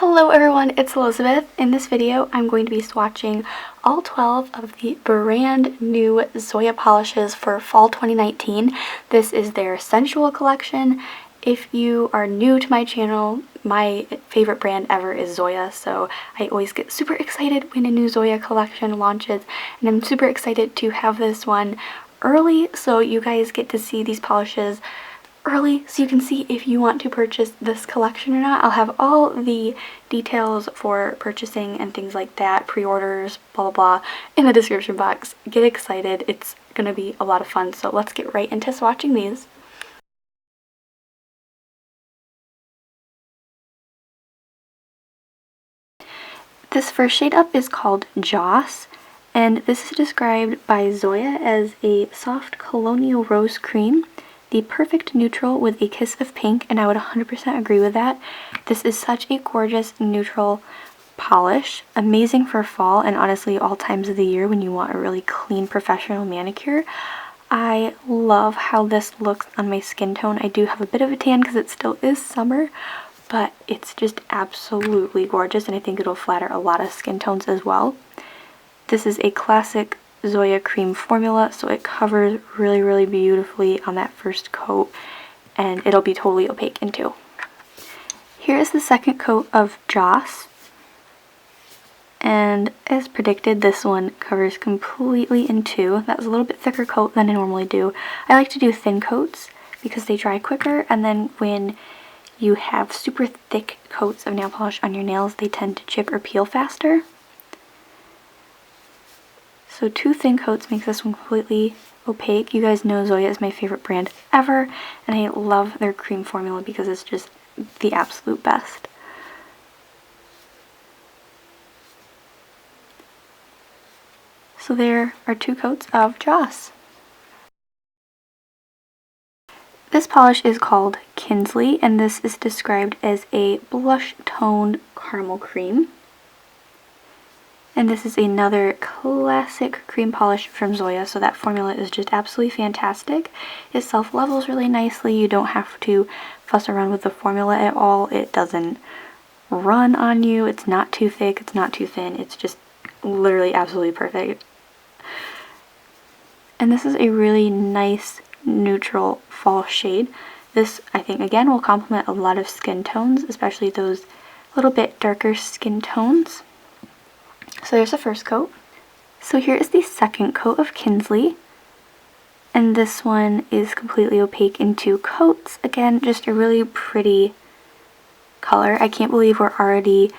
Hello everyone, it's Elizabeth. In this video, I'm going to be swatching all 12 of the brand new ZOYA polishes for fall 2019. This is their Sensual collection. If you are new to my channel, my favorite brand ever is ZOYA, so I always get super excited when a new ZOYA collection launches, and I'm super excited to have this one early so you guys get to see these polishes early so you can see if you want to purchase this collection or not. I'll have all the details for purchasing and things like that, pre-orders, blah blah blah, in the description box. Get excited, it's gonna be a lot of fun, so let's get right into swatching these. This first shade up is called Joss, and this is described by ZOYA as a soft colonial rose cream, the perfect neutral with a kiss of pink, and I would 100% agree with that. This is such a gorgeous neutral polish, amazing for fall and honestly all times of the year when you want a really clean professional manicure. I love how this looks on my skin tone. I do have a bit of a tan because it still is summer, but it's just absolutely gorgeous and I think it'll flatter a lot of skin tones as well. This is a classic ZOYA cream formula, so it covers really beautifully on that first coat and it'll be totally opaque in two. Here is the second coat of Joss, and as predicted this one covers completely in two. That was a little bit thicker coat than I normally do. I like to do thin coats because they dry quicker, and then when you have super thick coats of nail polish on your nails they tend to chip or peel faster. So two thin coats makes this one completely opaque. You guys know ZOYA is my favorite brand ever, and I love their cream formula because it's just the absolute best. So there are two coats of Joss. This polish is called Kinsley, and this is described as a blush toned caramel cream. And this is another classic cream polish from ZOYA, so that formula is just absolutely fantastic. It self-levels really nicely. You don't have to fuss around with the formula at all. It doesn't run on you. It's not too thick. It's not too thin. It's just literally absolutely perfect. And this is a really nice neutral fall shade. This, I think, again, will complement a lot of skin tones, especially those little bit darker skin tones. So there's the first coat. So here is the second coat of Kinsley, and this one is completely opaque in two coats. Again, just a really pretty color. I can't believe we're already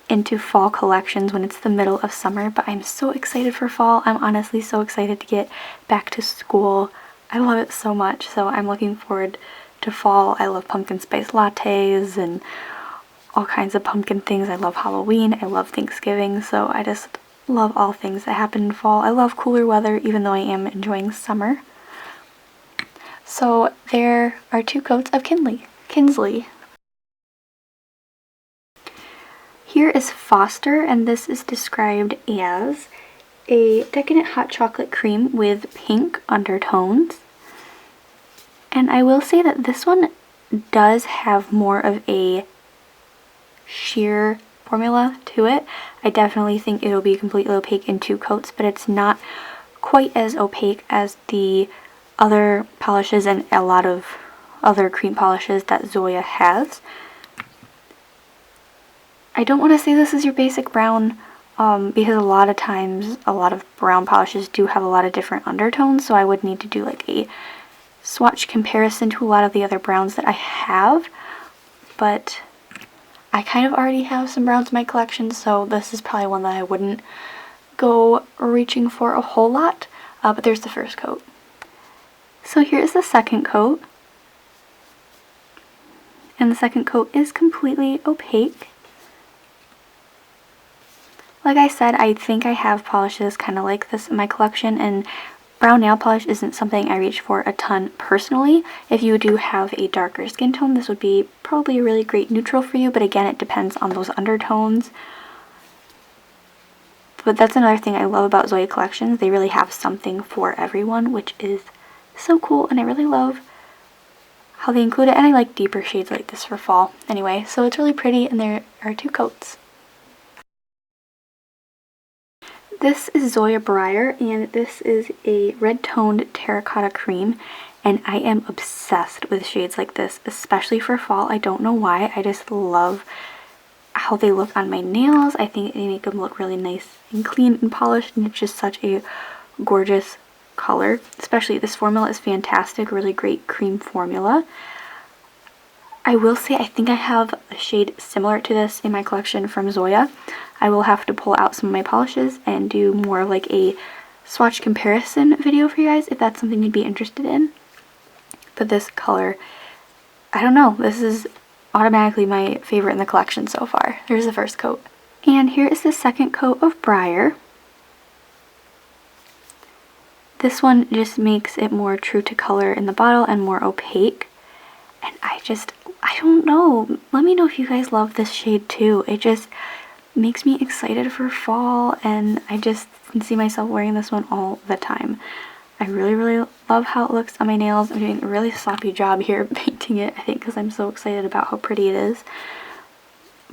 into fall collections when it's the middle of summer, but I'm so excited for fall. I'm honestly so excited to get back to school. I love it so much, so I'm looking forward to fall. I love pumpkin spice lattes and all kinds of pumpkin things. I love Halloween, I love Thanksgiving, so I just love all things that happen in fall. I love cooler weather even though I am enjoying summer. So there are two coats of Kinsley. Here is Foster, and this is described as a decadent hot chocolate cream with pink undertones. And I will say that this one does have more of a sheer formula to it. I definitely think it'll be completely opaque in two coats, but it's not quite as opaque as the other polishes and a lot of other cream polishes that ZOYA has. I don't want to say this is your basic brown because a lot of times a lot of brown polishes do have a lot of different undertones, so I would need to do like a swatch comparison to a lot of the other browns that I have, but I kind of already have some browns in my collection, so this is probably one that I wouldn't go reaching for a whole lot, but there's the first coat. So here's the second coat, and the second coat is completely opaque. Like I said, I think I have polishes kind of like this in my collection, and brown nail polish isn't something I reach for a ton personally. If you do have a darker skin tone, this would be probably a really great neutral for you, but again, it depends on those undertones. But that's another thing I love about ZOYA collections. They really have something for everyone, which is so cool, and I really love how they include it, and I like deeper shades like this for fall anyway. So it's really pretty, and there are 2 coats. This is ZOYA Briar, and this is a red toned terracotta cream, and I am obsessed with shades like this, especially for fall. I don't know why, I just love how they look on my nails. I think they make them look really nice and clean and polished, and it's just such a gorgeous color. Especially this formula is fantastic, really great cream formula. I will say I think I have a shade similar to this in my collection from ZOYA. I will have to pull out some of my polishes and do more of like a swatch comparison video for you guys if that's something you'd be interested in. But this color, I don't know, this is automatically my favorite in the collection so far. There's the first coat. And here is the second coat of Briar. This one just makes it more true to color in the bottle and more opaque. And I don't know. Let me know if you guys love this shade too. It just makes me excited for fall, and I just can see myself wearing this one all the time. I really love how it looks on my nails. I'm doing a really sloppy job here painting it, I think, because I'm so excited about how pretty it is.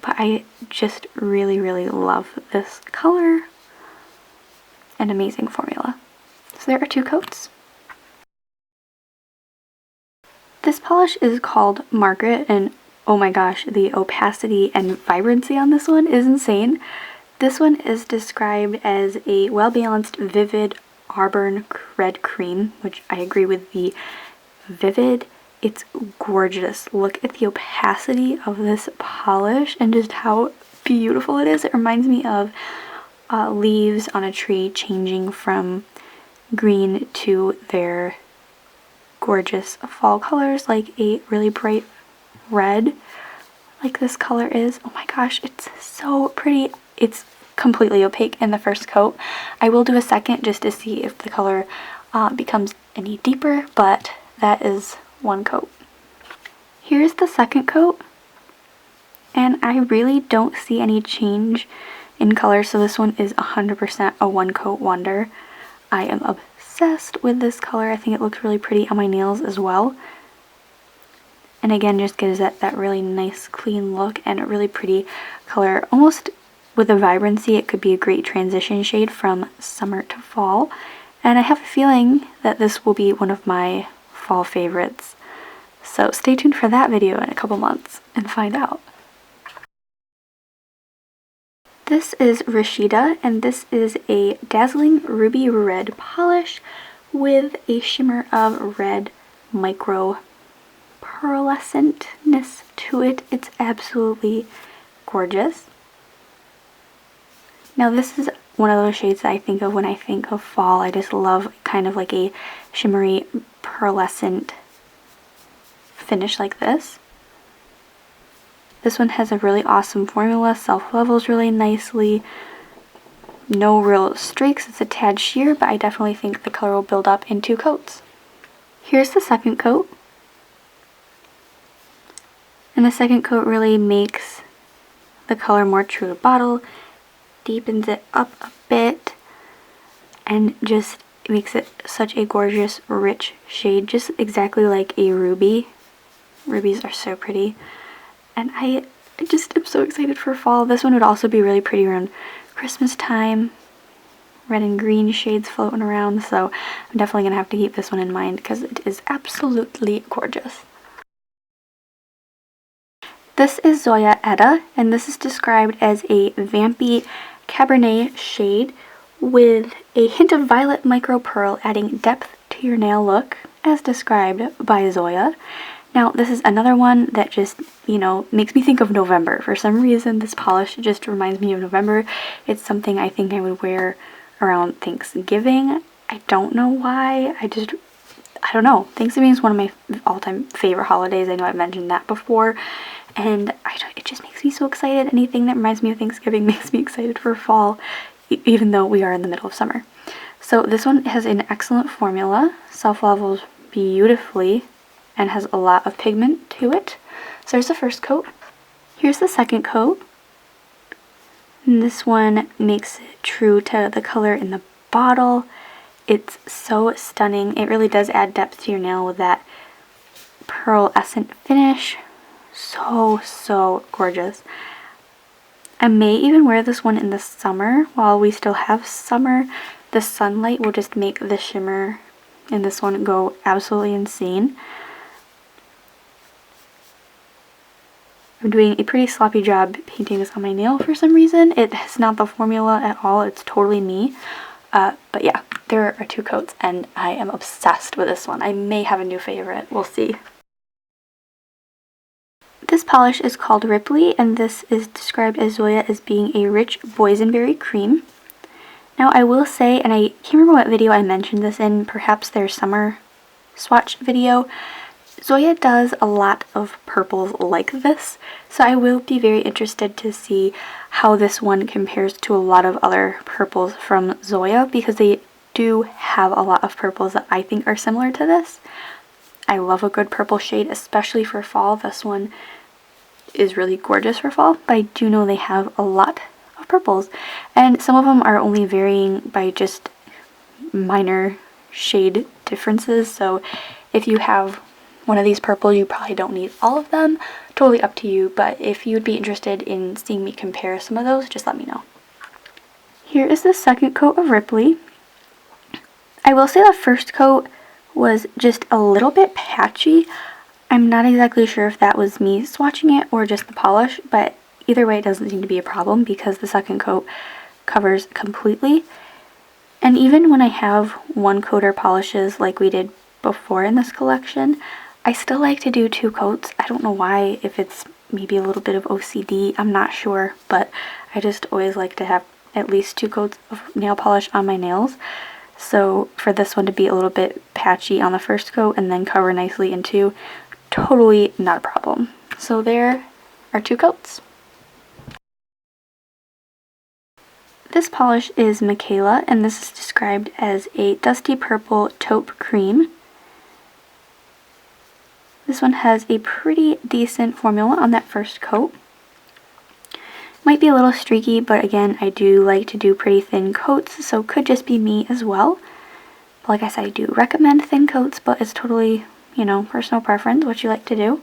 But I just really love this color. An amazing formula. So there are 2 coats. This polish is called Margaret, and oh my gosh, the opacity and vibrancy on this one is insane. This one is described as a well-balanced, vivid auburn red cream, which I agree with the vivid. It's gorgeous. Look at the opacity of this polish and just how beautiful it is. It reminds me of leaves on a tree changing from green to their gorgeous fall colors, like a really bright red like this color is. Oh my gosh, it's so pretty. It's completely opaque in the first coat. I will do a second just to see if the color becomes any deeper, but that is 1 coat. Here's the second coat, and I really don't see any change in color, so this one is 100% a 1 coat wonder. I am obsessed with this color. I think it looks really pretty on my nails as well. And again, just gives it that really nice clean look and a really pretty color. Almost with the vibrancy, it could be a great transition shade from summer to fall. And I have a feeling that this will be one of my fall favorites. So stay tuned for that video in a couple months and find out. This is Rashida, and this is a dazzling ruby red polish with a shimmer of red micro pearlescentness to it. It's absolutely gorgeous. Now this is one of those shades that I think of when I think of fall. I just love kind of like a shimmery pearlescent finish like this. This one has a really awesome formula, self-levels really nicely. No real streaks, it's a tad sheer, but I definitely think the color will build up in 2 coats. Here's the second coat. And the second coat really makes the color more true to bottle, deepens it up a bit, and just makes it such a gorgeous, rich shade, just exactly like a ruby. Rubies are so pretty. And I just am so excited for fall. This one would also be really pretty around Christmas time. Red and green shades floating around, so I'm definitely going to have to keep this one in mind because it is absolutely gorgeous. This is ZOYA Etta, and this is described as a vampy Cabernet shade with a hint of violet micro pearl, adding depth to your nail look, as described by ZOYA. Now, this is another one that just, you know, makes me think of November. For some reason, this polish just reminds me of November. It's something I think I would wear around Thanksgiving. I don't know why. I don't know. Thanksgiving is one of my all-time favorite holidays. I know I've mentioned that before. And it just makes me so excited. Anything that reminds me of Thanksgiving makes me excited for fall, even though we are in the middle of summer. So this one has an excellent formula. Self-levels beautifully and has a lot of pigment to it. So there's the first coat. Here's the second coat. And this one makes it true to the color in the bottle. It's so stunning. It really does add depth to your nail with that pearlescent finish. So gorgeous. I may even wear this one in the summer while we still have summer. The sunlight will just make the shimmer in this one go absolutely insane. I'm doing a pretty sloppy job painting this on my nail for some reason. It's not the formula at all, it's totally me. But yeah, there are 2 coats and I am obsessed with this one. I may have a new favorite, we'll see. This polish is called Ripley, and this is described as ZOYA as being a rich boysenberry cream. Now I will say, and I can't remember what video I mentioned this in, perhaps their summer swatch video, ZOYA does a lot of purples like this, so I will be very interested to see how this one compares to a lot of other purples from ZOYA, because they do have a lot of purples that I think are similar to this. I love a good purple shade, especially for fall. This one is really gorgeous for fall, but I do know they have a lot of purples, and some of them are only varying by just minor shade differences, so if you have one of these purples, you probably don't need all of them. Totally up to you, but if you'd be interested in seeing me compare some of those, just let me know. Here is the second coat of Ripley. I will say the first coat was just a little bit patchy. I'm not exactly sure if that was me swatching it or just the polish, but either way it doesn't seem to be a problem because the second coat covers completely. And even when I have one coat or polishes like we did before in this collection, I still like to do 2 coats. I don't know why, if it's maybe a little bit of OCD, I'm not sure, but I just always like to have at least 2 coats of nail polish on my nails. So for this one to be a little bit patchy on the first coat and then cover nicely in 2, totally not a problem. So there are 2 coats. This polish is Michaela, and this is described as a dusty purple taupe cream. This one has a pretty decent formula on that first coat. Might be a little streaky, but again, I do like to do pretty thin coats, so could just be me as well. But like I said, I do recommend thin coats, but it's totally, you know, personal preference, what you like to do.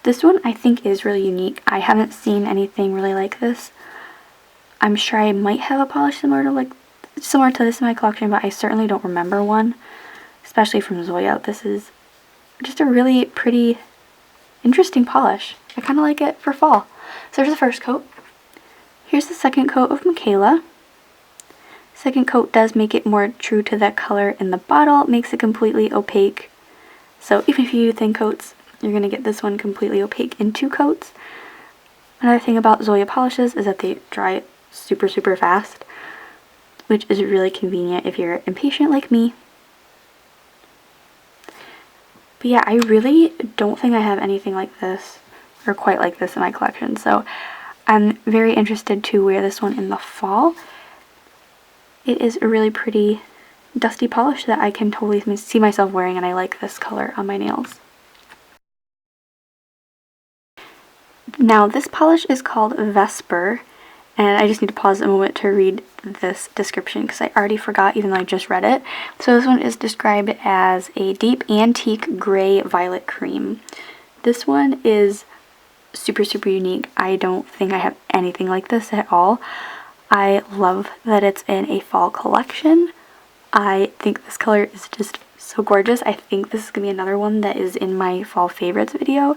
This one I think is really unique. I haven't seen anything really like this. I'm sure I might have a polish similar to this in my collection, but I certainly don't remember one, especially from ZOYA. This is just a really pretty, interesting polish. I kind of like it for fall. So there's the first coat. Here's the second coat of Michaela. Second coat does make it more true to that color in the bottle. It makes it completely opaque. So even if you do thin coats, you're going to get this one completely opaque in 2 coats. Another thing about ZOYA polishes is that they dry super fast, which is really convenient if you're impatient like me. But yeah, I really don't think I have anything like this, or quite like this in my collection, so I'm very interested to wear this one in the fall. It is a really pretty dusty polish that I can totally see myself wearing, and I like this color on my nails. Now this polish is called Vesper, and I just need to pause a moment to read this description because I already forgot even though I just read it. So this one is described as a deep antique gray violet cream. This one is super unique. I don't think I have anything like this at all. I love that it's in a fall collection. I think this color is just so gorgeous. I think this is going to be another one that is in my fall favorites video.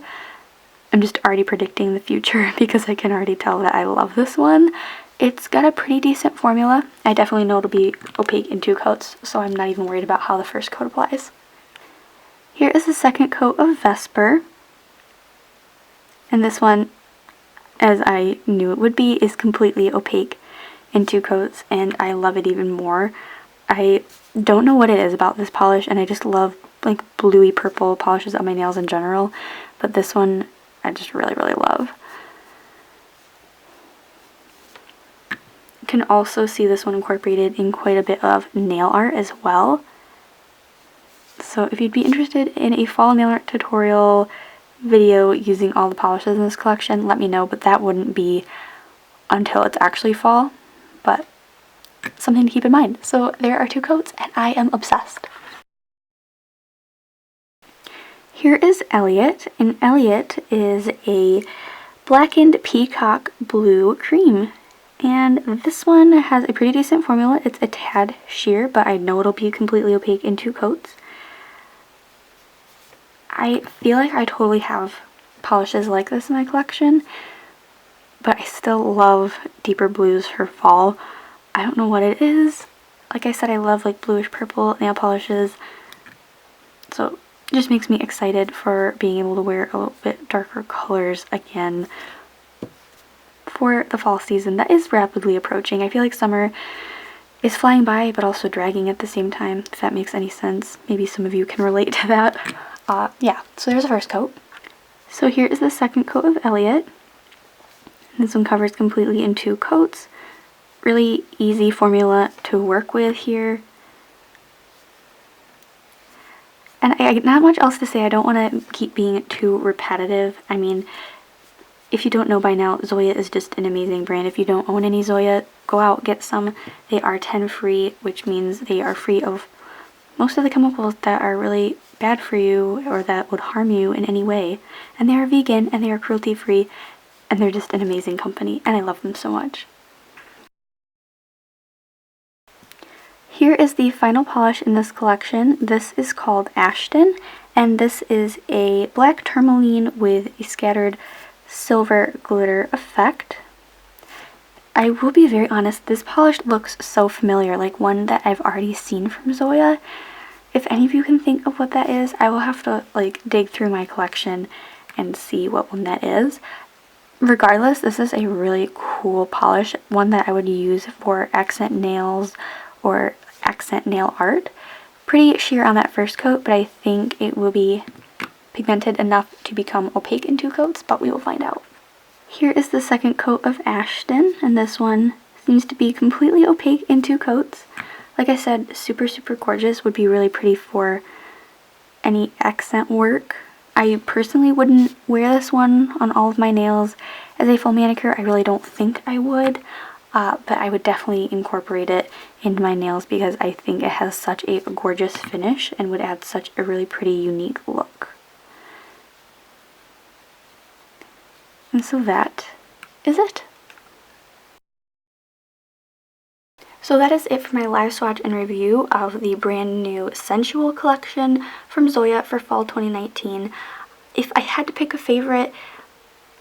I'm just already predicting the future because I can already tell that I love this one. It's got a pretty decent formula. I definitely know it'll be opaque in 2 coats, so I'm not even worried about how the first coat applies. Here is the second coat of Vesper. And this one, as I knew it would be, is completely opaque in 2 coats, and I love it even more. I don't know what it is about this polish, and I just love like bluey purple polishes on my nails in general, but this one I just really love. You can also see this one incorporated in quite a bit of nail art as well. So if you'd be interested in a fall nail art tutorial video using all the polishes in this collection, let me know, but that wouldn't be until it's actually fall, but something to keep in mind. So there are 2 coats and I am obsessed. Here is Elliot, and Elliot is a blackened peacock blue cream. And this one has a pretty decent formula. It's a tad sheer, but I know it'll be completely opaque in 2 coats. I feel like I totally have polishes like this in my collection, but I still love deeper blues for fall. I don't know what it is. Like I said, I love like bluish purple nail polishes, so it just makes me excited for being able to wear a little bit darker colors again for the fall season that is rapidly approaching. I feel like summer is flying by but also dragging at the same time, if that makes any sense. Maybe some of you can relate to that. Yeah, so there's the first coat. So here is the second coat of Elliot. This one covers completely in 2 coats. Really easy formula to work with here. And not much else to say. I don't want to keep being too repetitive. I mean, if you don't know by now, ZOYA is just an amazing brand. If you don't own any ZOYA, go out, get some. They are 10 free, which means they are free of most of the chemicals that are really bad for you or that would harm you in any way. And they are vegan and they are cruelty free, and they're just an amazing company, and I love them so much. Here is the final polish in this collection. This is called Ashton, and this is a black tourmaline with a scattered silver glitter effect. I will be very honest, this polish looks so familiar, like one that I've already seen from ZOYA. If any of you can think of what that is, I will have to like dig through my collection and see what one that is. Regardless, this is a really cool polish, one that I would use for accent nails or accent nail art. Pretty sheer on that first coat, but I think it will be pigmented enough to become opaque in 2 coats, but we will find out. Here is the second coat of Ashton, and this one seems to be completely opaque in 2 coats. Like I said, super gorgeous, would be really pretty for any accent work. I personally wouldn't wear this one on all of my nails as a full manicure. I really don't think I would, but I would definitely incorporate it into my nails because I think it has such a gorgeous finish and would add such a really pretty unique look. And so that is it. So that is it for my live swatch and review of the brand new Sensual collection from ZOYA for fall 2019. If I had to pick a favorite,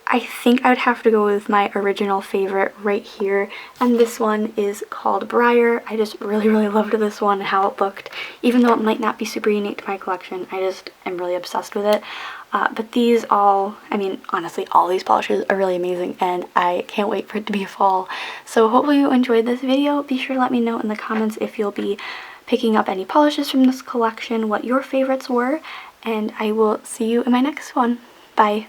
I think I would have to go with my original favorite right here, and this one is called Briar. I just really loved this one and how it looked. Even though it might not be super unique to my collection, I just am really obsessed with it. But these all, I mean, honestly, all these polishes are really amazing, and I can't wait for it to be fall. So hopefully you enjoyed this video. Be sure to let me know in the comments if you'll be picking up any polishes from this collection, what your favorites were, and I will see you in my next one. Bye!